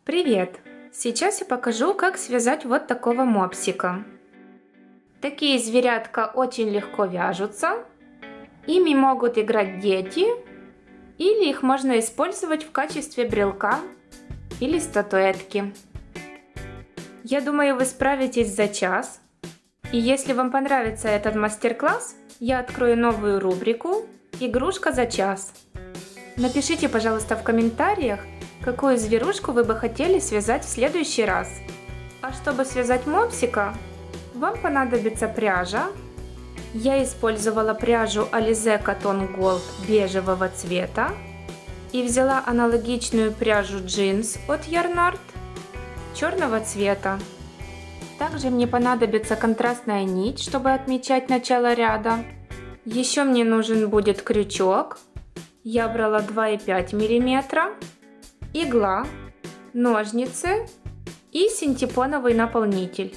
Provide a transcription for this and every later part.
Привет! Сейчас я покажу, как связать вот такого мопсика. Такие зверятка очень легко вяжутся. Ими могут играть дети, или их можно использовать в качестве брелка или статуэтки. Я думаю, вы справитесь за час. И если вам понравится этот мастер-класс, я открою новую рубрику «Игрушка за час». Напишите, пожалуйста, в комментариях, какую зверушку вы бы хотели связать в следующий раз. А чтобы связать мопсика, вам понадобится пряжа. Я использовала пряжу Alize Cotton Gold бежевого цвета и взяла аналогичную пряжу джинс от Yarnart черного цвета. Также мне понадобится контрастная нить, чтобы отмечать начало ряда. Еще мне нужен будет крючок. Я брала 2,5 мм, игла, ножницы и синтепоновый наполнитель.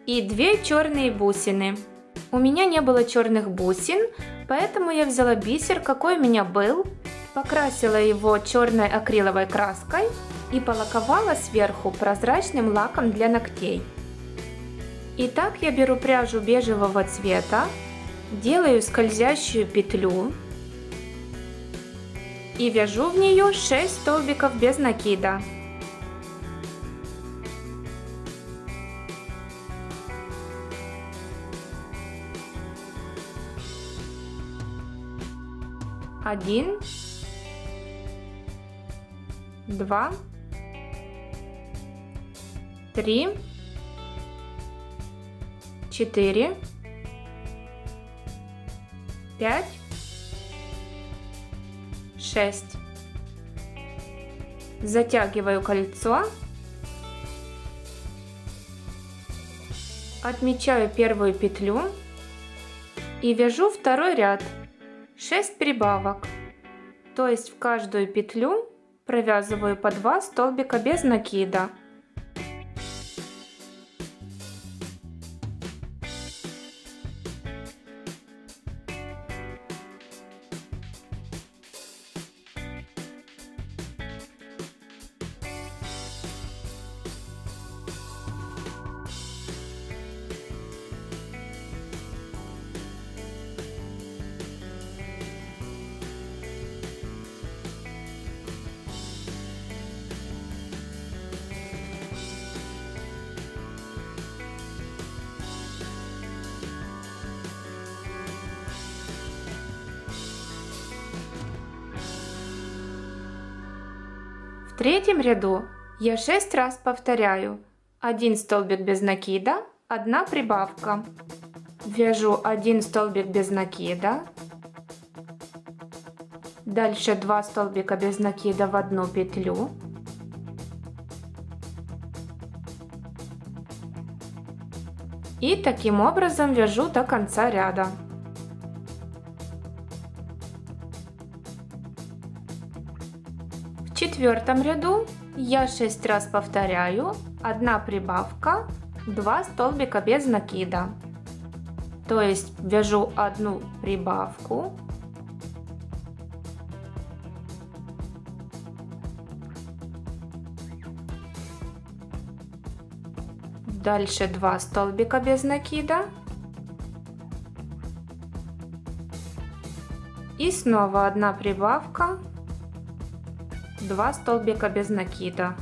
И 2 черные бусины. У меня не было черных бусин, поэтому я взяла бисер, какой у меня был, покрасила его черной акриловой краской и полаковала сверху прозрачным лаком для ногтей. Итак, я беру пряжу бежевого цвета, делаю скользящую петлю и вяжу в нее 6 столбиков без накида. Один, 2, 3, 4, 5, 6. Затягиваю кольцо, отмечаю первую петлю и вяжу второй ряд, 6 прибавок, то есть в каждую петлю провязываю по 2 столбика без накида. В третьем ряду я 6 раз повторяю 1 столбик без накида, 1 прибавка. Вяжу 1 столбик без накида, дальше 2 столбика без накида в одну петлю, и таким образом вяжу до конца ряда. В четвертом ряду я 6 раз повторяю 1 прибавка, 2 столбика без накида, то есть вяжу 1 прибавку, дальше 2 столбика без накида и снова 1 прибавка, 2 столбика без накида.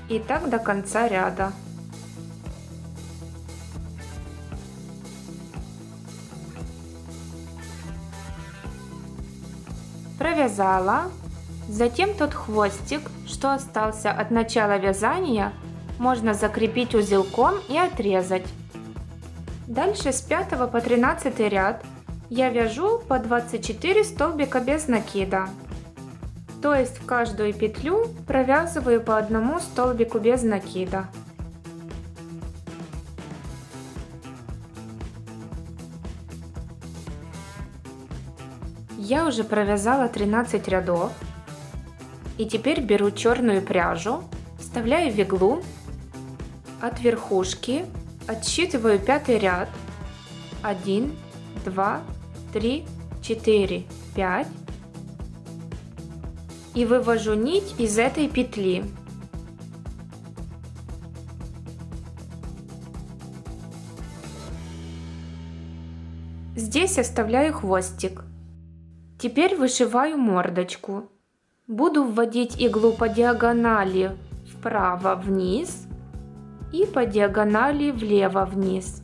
И так до конца ряда. Провязала. Затем тот хвостик, что остался от начала вязания, можно закрепить узелком и отрезать. Дальше с 5 по 13 ряд я вяжу по 24 столбика без накида. То есть в каждую петлю провязываю по 1 столбику без накида. Я уже провязала 13 рядов. И теперь беру черную пряжу, вставляю в иглу, от верхушки отсчитываю 5 ряд. 1, 2, 3, 4, 5. и вывожу нить из этой петли. Здесь оставляю хвостик. Теперь вышиваю мордочку. Буду вводить иглу по диагонали вправо-вниз и по диагонали влево-вниз.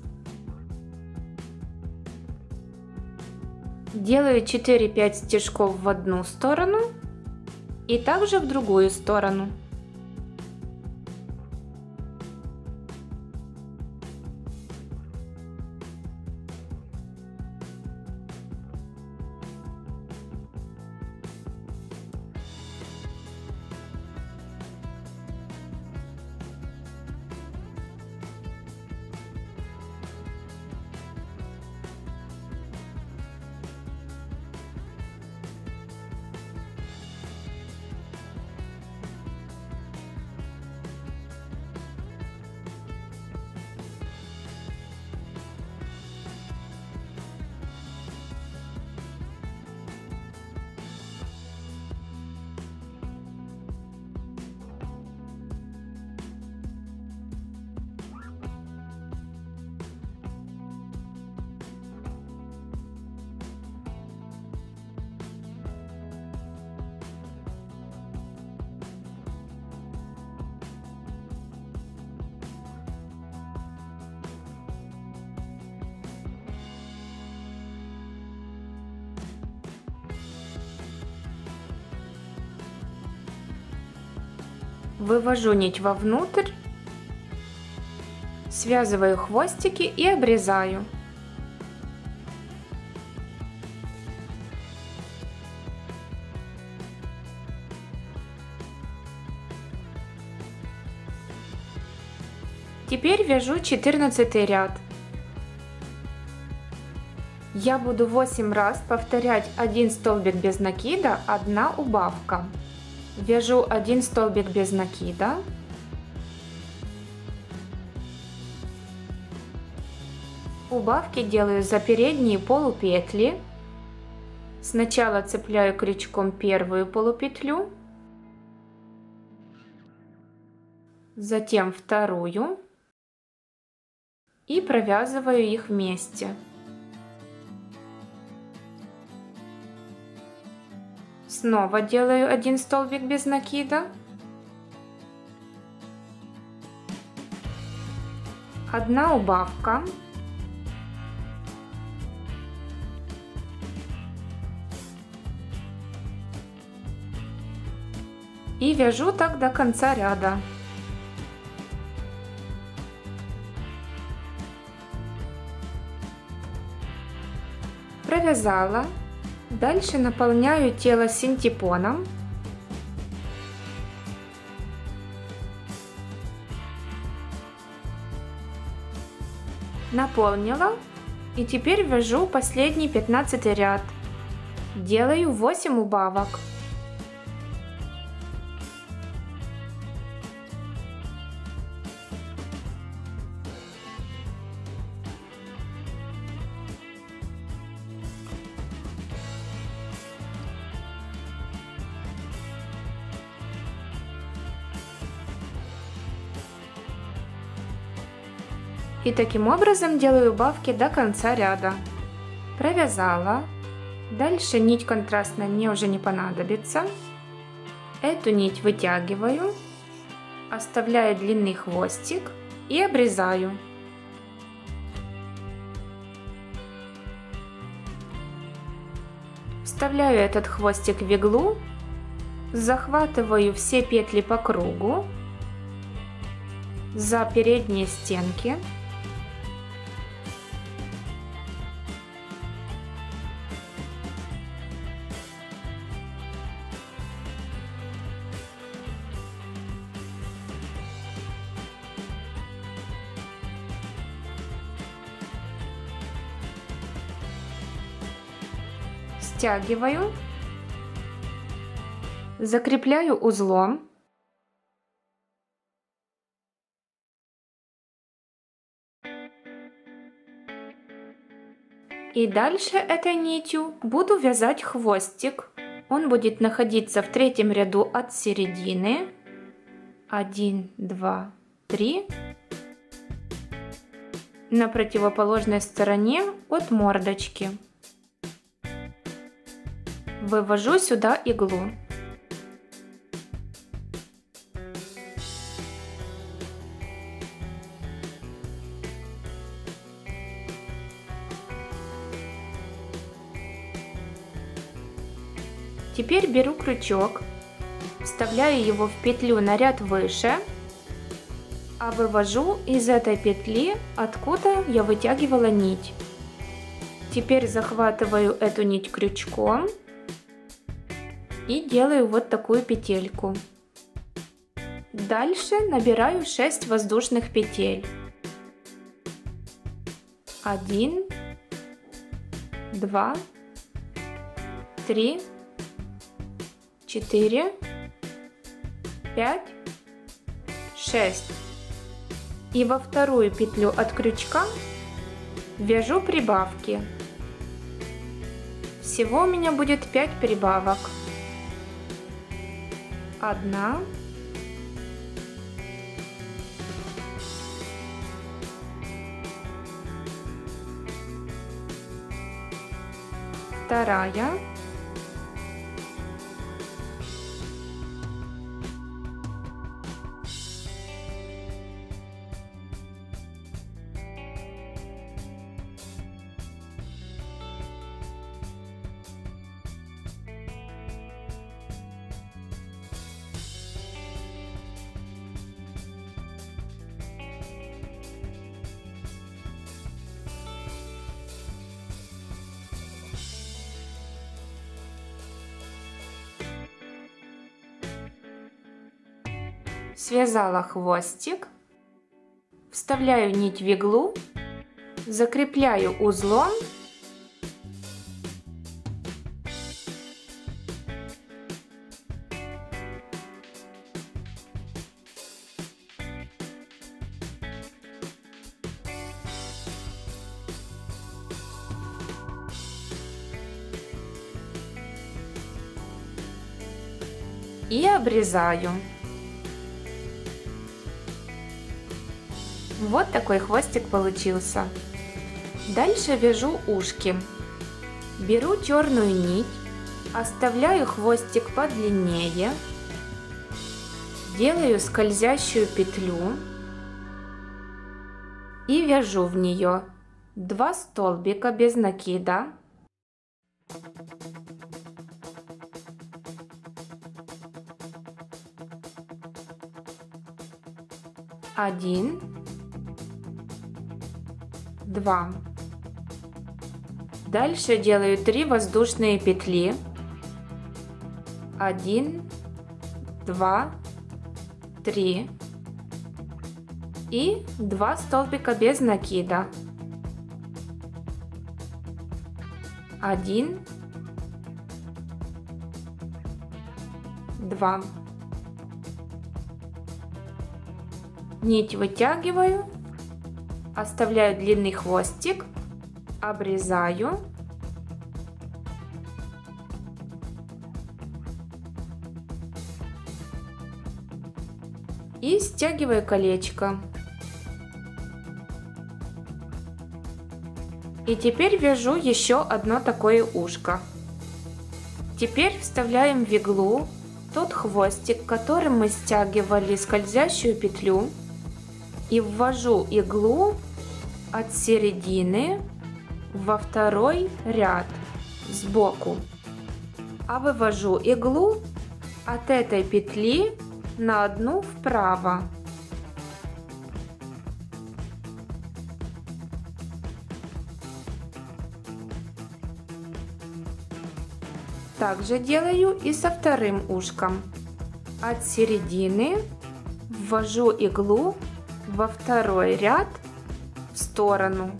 Делаю 4-5 стежков в одну сторону и также в другую сторону. Вывожу нить вовнутрь, связываю хвостики и обрезаю. Теперь вяжу 14 ряд. Я буду 8 раз повторять 1 столбик без накида, 1 убавка. Вяжу 1 столбик без накида, убавки делаю за передние полупетли. Сначала цепляю крючком первую полупетлю, затем вторую и провязываю их вместе. Снова делаю 1 столбик без накида, 1 убавка, и вяжу так до конца ряда. Провязала. Дальше наполняю тело синтепоном. Наполнила. И теперь вяжу последний 15 ряд. Делаю 8 убавок. И таким образом делаю убавки до конца ряда. Провязала. Дальше нить контрастная мне уже не понадобится. Эту нить вытягиваю, оставляю длинный хвостик и обрезаю. Вставляю этот хвостик в иглу, захватываю все петли по кругу за передние стенки. Стягиваю, закрепляю узлом. И дальше этой нитью буду вязать хвостик Он будет находиться в третьем ряду от середины. 1, 2, 3. На противоположной стороне от мордочки. Вывожу сюда иглу. Теперь беру крючок, вставляю его в петлю на ряд выше, а вывожу из этой петли, откуда я вытягивала нить. Теперь захватываю эту нить крючком и делаю вот такую петельку. Дальше набираю 6 воздушных петель. 1, 2, 3, 4, 5, 6. И во вторую петлю от крючка вяжу прибавки. Всего у меня будет 5 прибавок. 1, 2, связала хвостик, вставляю нить в иглу, закрепляю узлом и обрезаю. Вот такой хвостик получился. Дальше вяжу ушки. Беру черную нить, оставляю хвостик подлиннее, делаю скользящую петлю и вяжу в нее 2 столбика без накида. Один, 2. Дальше делаю 3 воздушные петли. 1, 2, 3 и 2 столбика без накида. 1, 2. Нить вытягиваю, оставляю длинный хвостик, обрезаю и стягиваю колечко. И теперь вяжу еще одно такое ушко. Теперь вставляем в иглу тот хвостик, которым мы стягивали скользящую петлю, и ввожу иглу от середины во второй ряд сбоку, а вывожу иглу от этой петли на одну вправо. Также делаю и со вторым ушком. От середины ввожу иглу во второй ряд в сторону,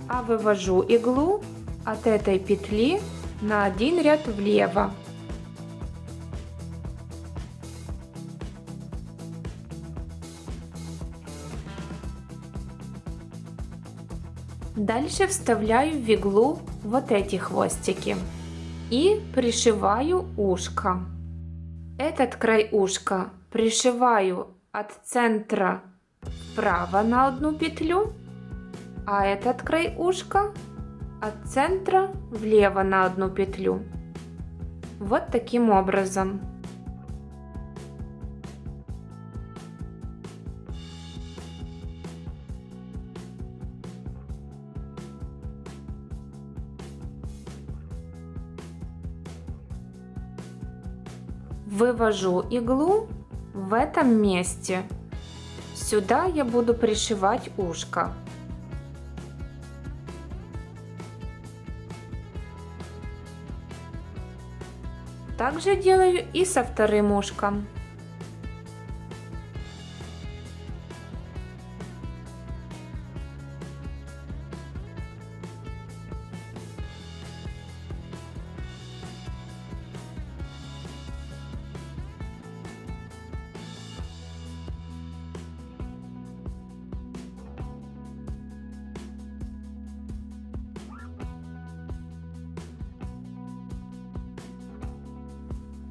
а вывожу иглу от этой петли на один ряд влево. Дальше вставляю в иглу вот эти хвостики и пришиваю ушко. Этот край ушка пришиваю от центра вправо на одну петлю, а этот край ушка от центра влево на одну петлю. Вот таким образом. Вывожу иглу в этом месте. Сюда я буду пришивать ушко. Также делаю и со вторым ушком.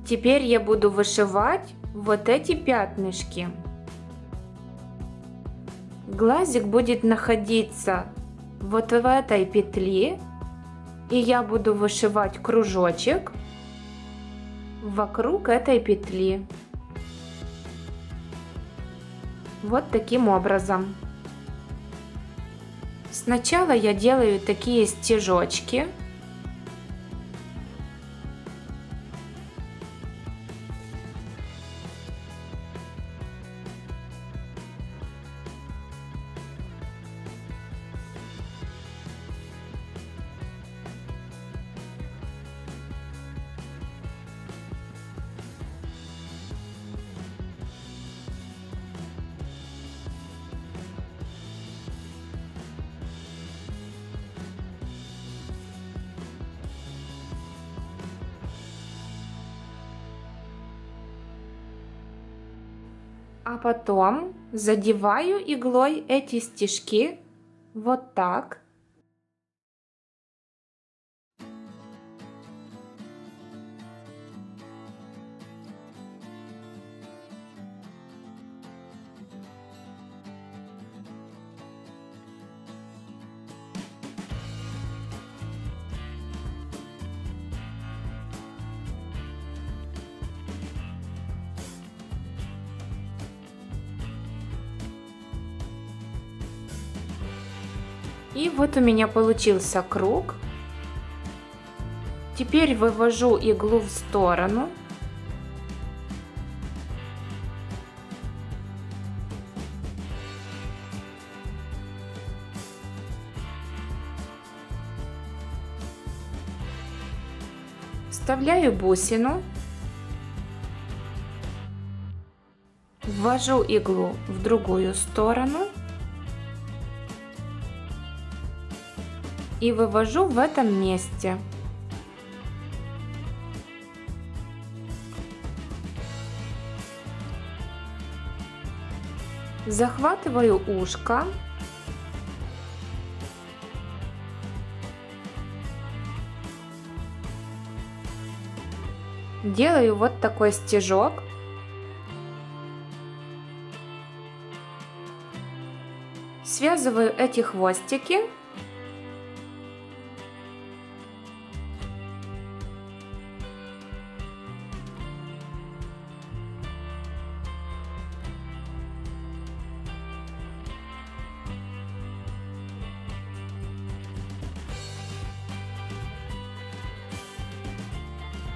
Теперь я буду вышивать вот эти пятнышки. Глазик будет находиться вот в этой петле, и я буду вышивать кружочек вокруг этой петли. Вот таким образом. Сначала я делаю такие стежочки. А потом задеваю иглой эти стежки вот так. И вот у меня получился круг. Теперь вывожу иглу в сторону. Вставляю бусину. Ввожу иглу в другую сторону. И вывожу в этом месте. Захватываю ушко. Делаю вот такой стежок. Связываю эти хвостики.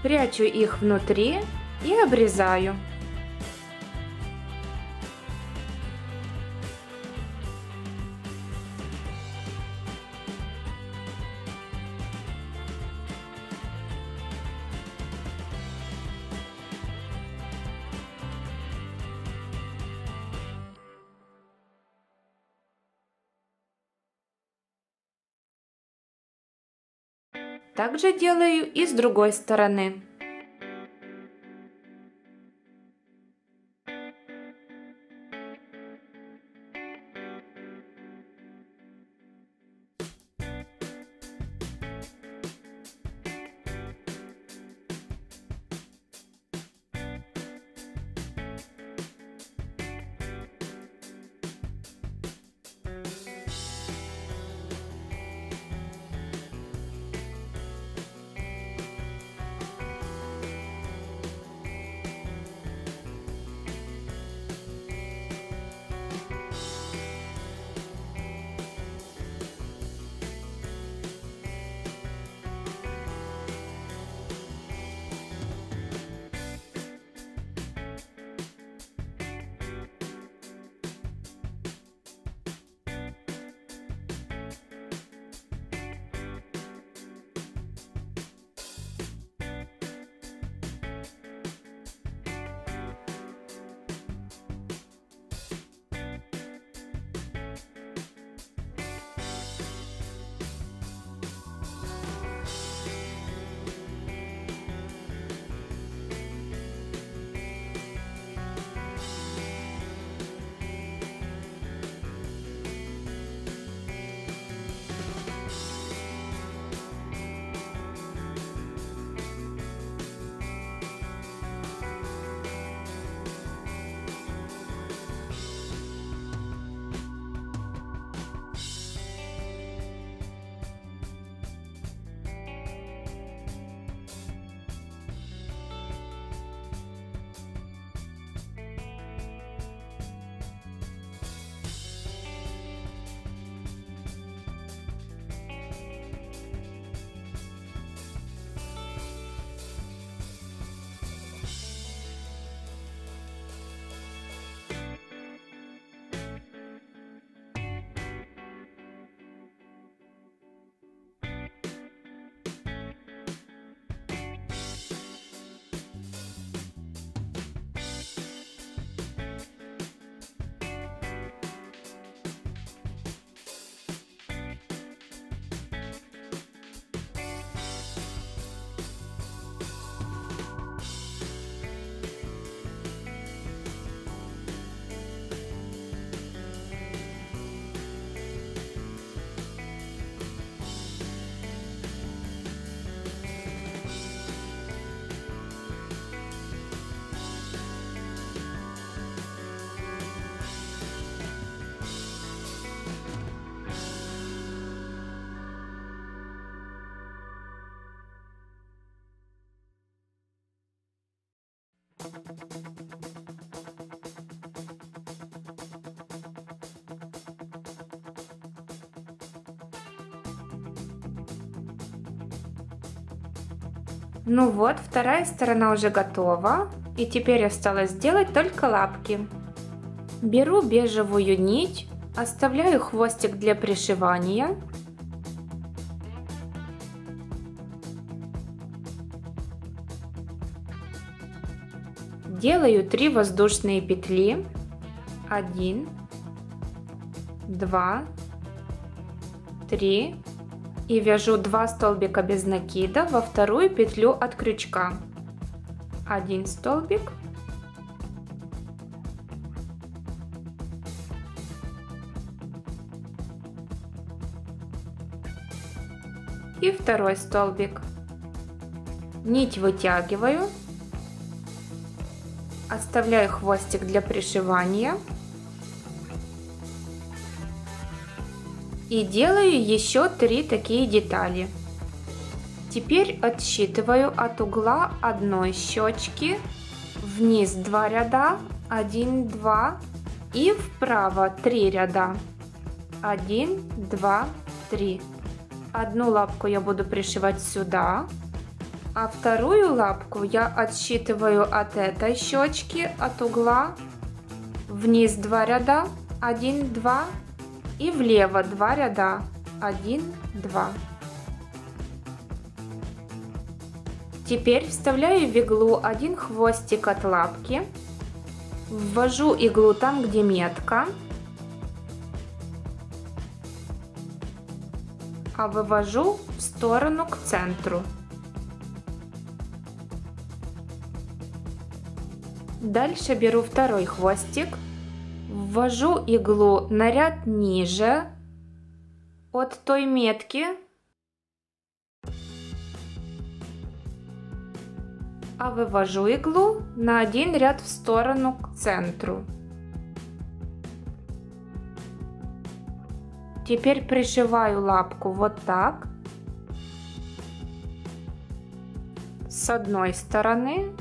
Прячу их внутри и обрезаю. Также делаю и с другой стороны. Ну вот, вторая сторона уже готова. И теперь осталось сделать только лапки. Беру бежевую нить, оставляю хвостик для пришивания. Делаю 3 воздушные петли. 1, 2, 3. И вяжу 2 столбика без накида во вторую петлю от крючка. 1 столбик. И второй столбик. Нить вытягиваю. Оставляю хвостик для пришивания. И делаю еще 3 такие детали. Теперь отсчитываю от угла одной щечки вниз 2 ряда, 1, 2 и вправо 3 ряда, 1, 2, 3. Одну лапку я буду пришивать сюда, а вторую лапку я отсчитываю от этой щечки, от угла, вниз 2 ряда, 1, 2 и влево 2 ряда, 1, 2. Теперь вставляю в иглу один хвостик от лапки, ввожу иглу там, где метка, а вывожу в сторону к центру. Дальше беру второй хвостик, ввожу иглу на ряд ниже от той метки, а вывожу иглу на один ряд в сторону к центру. Теперь пришиваю лапку вот так с одной стороны.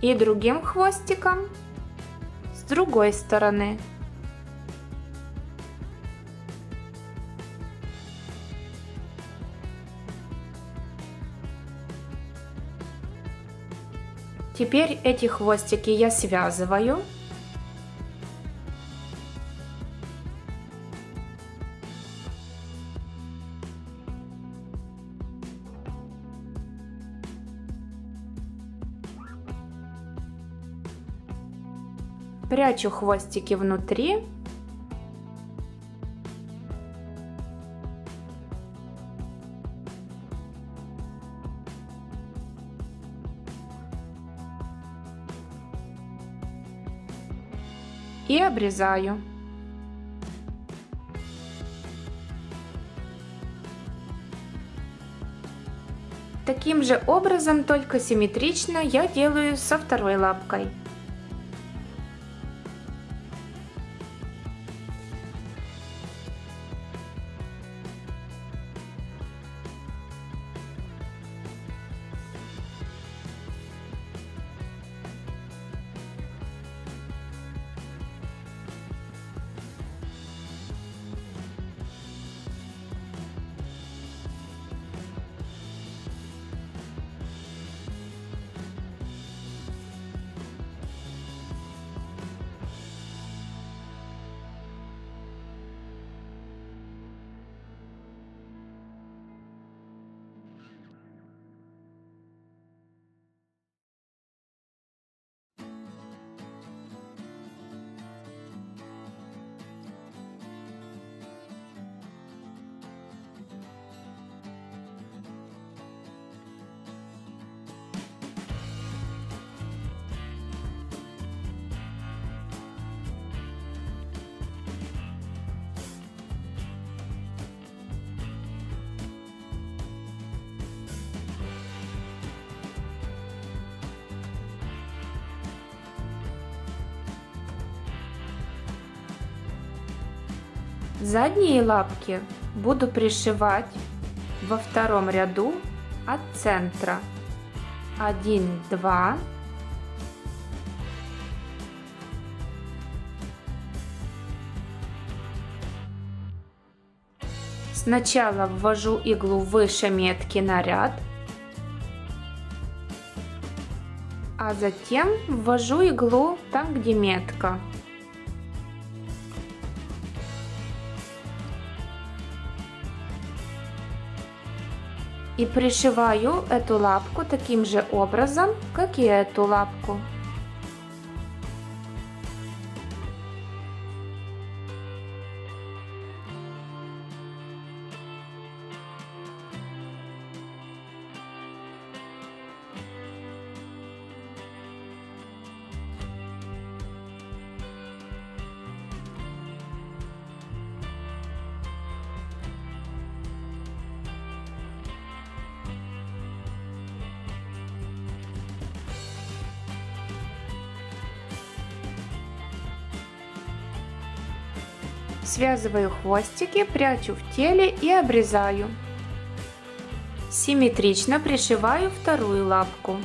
И другим хвостиком с другой стороны. Теперь эти хвостики я связываю. Прячу хвостики внутри. И обрезаю. Таким же образом, только симметрично, я делаю со второй лапкой. Задние лапки буду пришивать во втором ряду от центра. 1, 2. Сначала ввожу иглу выше метки на ряд, а затем ввожу иглу там, где метка. И пришиваю эту лапку таким же образом, как и эту лапку. Связываю хвостики, прячу в теле и обрезаю. Симметрично пришиваю вторую лапку.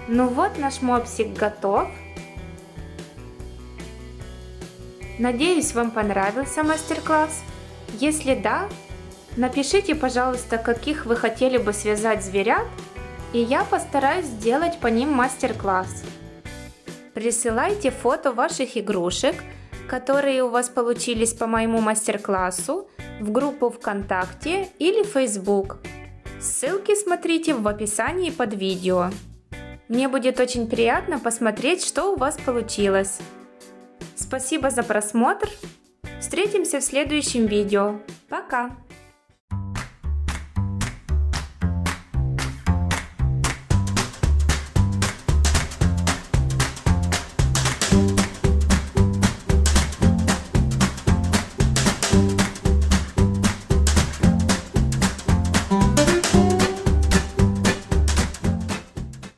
Ну вот, наш мопсик готов. Надеюсь, вам понравился мастер-класс. Если да, напишите, пожалуйста, каких вы хотели бы связать зверят, и я постараюсь сделать по ним мастер-класс. Присылайте фото ваших игрушек, которые у вас получились по моему мастер-классу, в группу ВКонтакте или Facebook. Ссылки смотрите в описании под видео. Мне будет очень приятно посмотреть, что у вас получилось. Спасибо за просмотр. Встретимся в следующем видео. Пока!